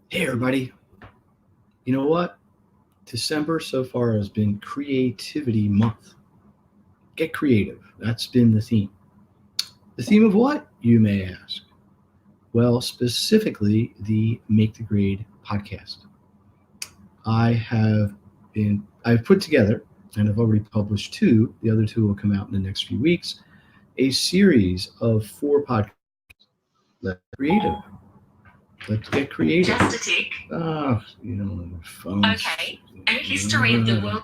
Hey, everybody. You know what? December so far has been Creativity Month. Get creative. That's been the theme. The theme of what, you may ask? Well, specifically the Make the Grade podcast. I've put together, and I've already published two, the other two will come out in the next few weeks, a series of four podcasts. Let's get creative. Let's get creative. Just a tick. Oh, you don't know phones. Okay. A history of the world.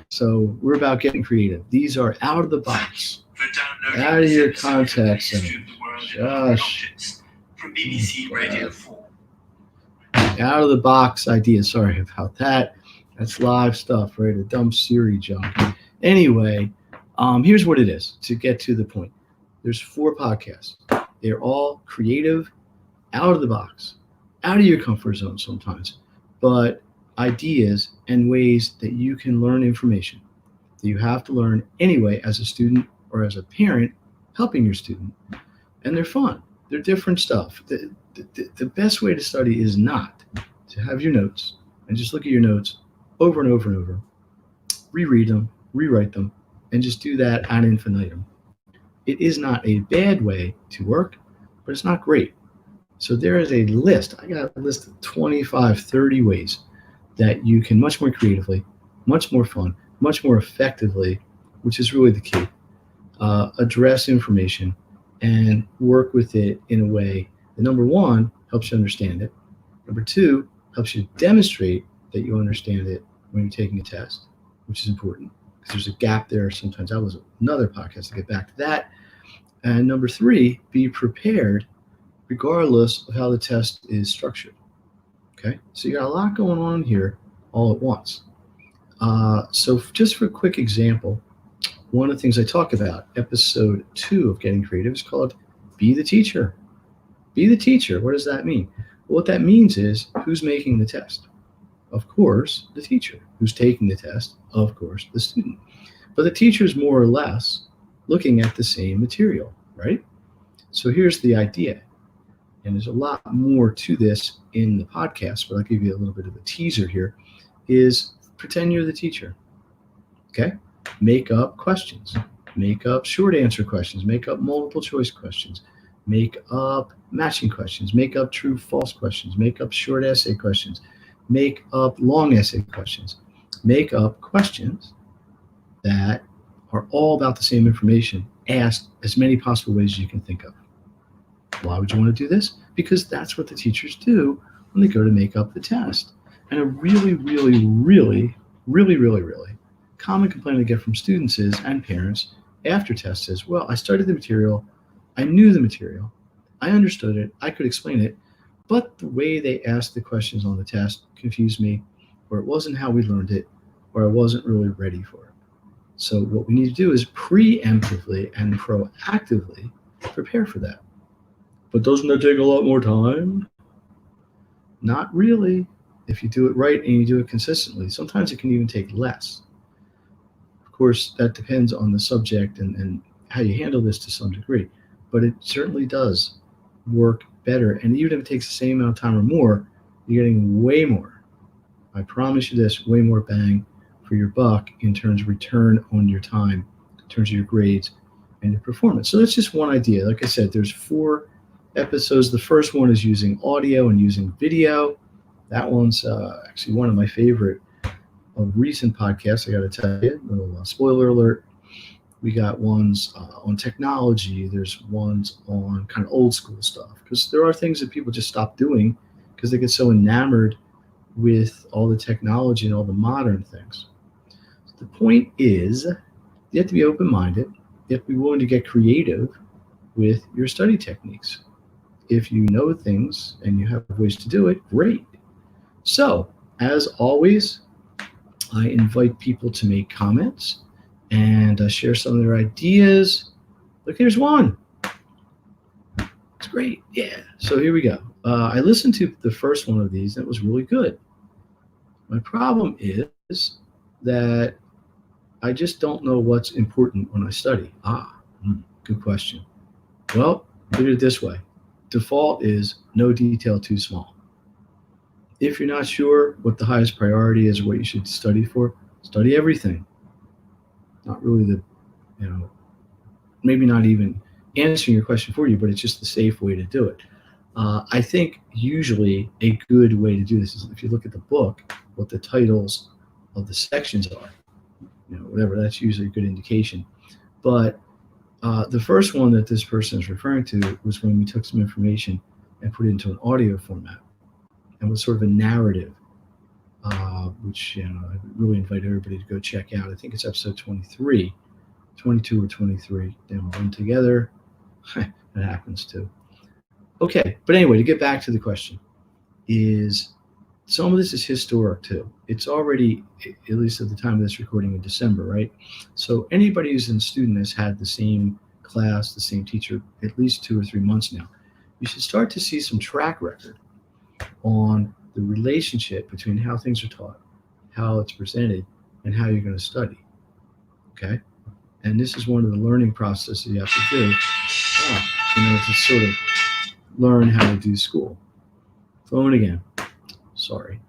So we're about getting creative. These are out of the box, out of your contact center. Josh, From BBC Radio 4. out of the box ideas. Sorry about that. That's live stuff, right? A dumb Siri junk. Anyway, here's what it is to get to the point. There's four podcasts. They're all creative, out of the box, out of your comfort zone sometimes, but ideas and ways that you can learn information that you have to learn anyway as a student or as a parent helping your student. And they're fun. They're different stuff. The best way to study is not to have your notes and just look at your notes over and over and over, reread them, rewrite them, and just do that ad infinitum. It is not a bad way to work, but it's not great. So there is a list. I got a list of 25, 30 ways that you can much more creatively, much more fun, much more effectively, which is really the key, address information and work with it in a way that, number one, helps you understand it. Number two, helps you demonstrate that you understand it when you're taking a test, which is important because there's a gap there. Sometimes that was another podcast to get back to that. And number three, be prepared regardless of how the test is structured. Okay, so you got a lot going on here all at once. So just for a quick example, one of the things I talk about, episode 2 of Getting Creative, is called Be the Teacher. Be the teacher. What does that mean? Well, what that means is who's making the test? Of course, the teacher. Who's taking the test? Of course, the student. But the teacher is more or less looking at the same material, right? So here's the idea. And there's a lot more to this in the podcast, but I'll give you a little bit of a teaser here, is pretend you're the teacher, okay? Make up questions, make up short answer questions, make up multiple choice questions, make up matching questions, make up true false questions, make up short essay questions, make up long essay questions, make up questions that are all about the same information, asked as many possible ways as you can think of. Why would you want to do this? Because that's what the teachers do when they go to make up the test. And a really common complaint I get from students is, and parents after tests is, well, I studied the material, I knew the material, I understood it, I could explain it, but the way they asked the questions on the test confused me, or it wasn't how we learned it, or I wasn't really ready for it. So what we need to do is preemptively and proactively prepare for that. But doesn't that take a lot more time? Not really. If you do it right and you do it consistently, sometimes it can even take less. Of course, that depends on the subject and how you handle this to some degree, but it certainly does work better. And even if it takes the same amount of time or more, you're getting way more. I promise you this, way more bang for your buck in terms of return on your time, in terms of your grades and your performance. So that's just one idea. Like I said, there's 4 episodes. The first one is using audio and using video. That one's actually one of my favorite of recent podcasts. I got to tell you, a little spoiler alert. We got ones on technology. There's ones on kind of old school stuff because there are things that people just stop doing because they get so enamored with all the technology and all the modern things. So the point is, you have to be open-minded. You have to be willing to get creative with your study techniques. If you know things and you have ways to do it, great. So, as always, I invite people to make comments and share some of their ideas. Look, here's one. It's great. Yeah. So here we go. I listened to the first one of these, and it was really good. My problem is that I just don't know what's important when I study. Good question. Well, look at it this way. Default is no detail too small. If you're not sure what the highest priority is or what you should study for, study everything. Not really you know, maybe not even answering your question for you, but it's just the safe way to do it. I think usually a good way to do this is if you look at the book, what the titles of the sections are, whatever, that's usually a good indication. But the first one that this person is referring to was when we took some information and put it into an audio format and was sort of a narrative, which I really invite everybody to go check out. I think it's episode 23, 22 or 23. Then we'll run together. It happens too. Okay, but anyway, to get back to the question, is some of this is historic too. It's already, at least at the time of this recording, in December, right? So anybody who's a student has had the same class, the same teacher, at least 2 or 3 months now. You should start to see some track record on the relationship between how things are taught, how it's presented, and how you're going to study. Okay? And this is one of the learning processes you have to do, to sort of learn how to do school. Phone again. Sorry.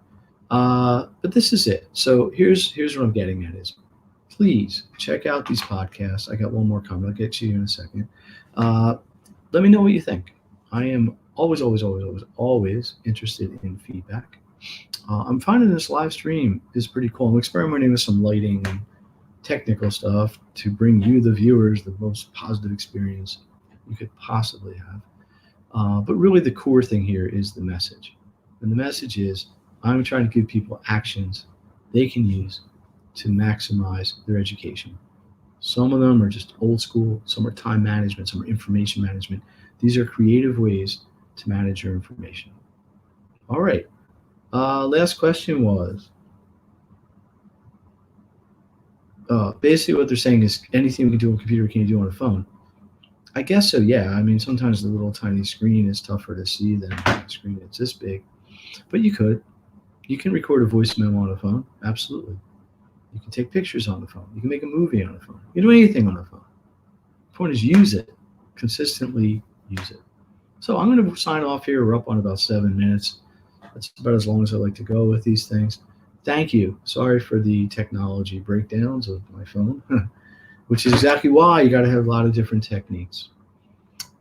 But this is it. So here's what I'm getting at is, please check out these podcasts. I got one more comment. I'll get to you in a second. Let me know what you think. I am always interested in feedback. I'm finding this live stream is pretty cool. I'm experimenting with some lighting and technical stuff to bring you, the viewers, the most positive experience you could possibly have. But really the core thing here is the message. And the message is, I'm trying to give people actions they can use to maximize their education. Some of them are just old school, some are time management, some are information management. These are creative ways to manage your information. All right. Last question was, basically what they're saying is anything we can do on a computer, can you do on a phone? I guess so, yeah. I mean, sometimes the little tiny screen is tougher to see than a screen that's this big, but you could. You can record a voice memo on a phone, absolutely. You can take pictures on the phone. You can make a movie on a phone. You can do anything on a phone. The point is use it. Consistently use it. So I'm going to sign off here. We're up on about 7 minutes. That's about as long as I like to go with these things. Thank you. Sorry for the technology breakdowns of my phone, which is exactly why you got to have a lot of different techniques.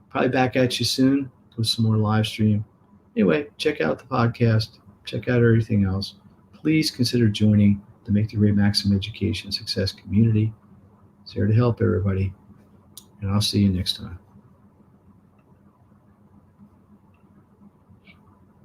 Probably back at you soon with some more live stream. Anyway, check out the podcast. Check out everything else. Please consider joining the Make the Great Maximum Education Success community. It's here to help everybody. And I'll see you next time.